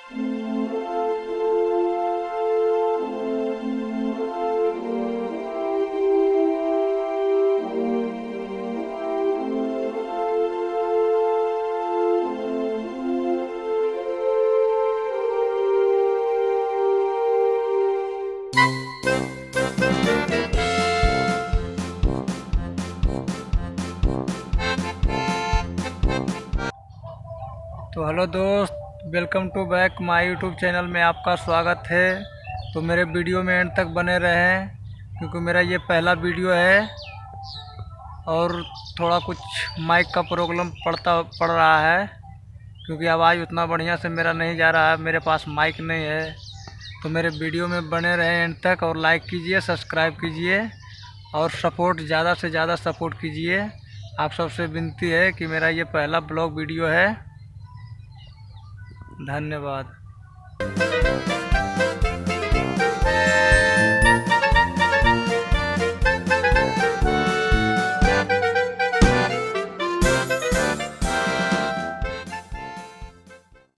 तो हेलो दोस्त, welcome to back my YouTube channel में आपका स्वागत है। तो मेरे वीडियो में एंड तक बने रहें क्योंकि मेरा ये पहला वीडियो है और थोड़ा कुछ माइक का प्रॉब्लम पड़ रहा है क्योंकि आवाज़ उतना बढ़िया से मेरा नहीं जा रहा है, मेरे पास माइक नहीं है। तो मेरे वीडियो में बने रहें एंड तक और लाइक कीजिए, सब्सक्राइब कीजिए और सपोर्ट ज़्यादा से ज़्यादा सपोर्ट कीजिए। आप सबसे विनती है कि मेरा ये पहला ब्लॉग वीडियो है। धन्यवाद।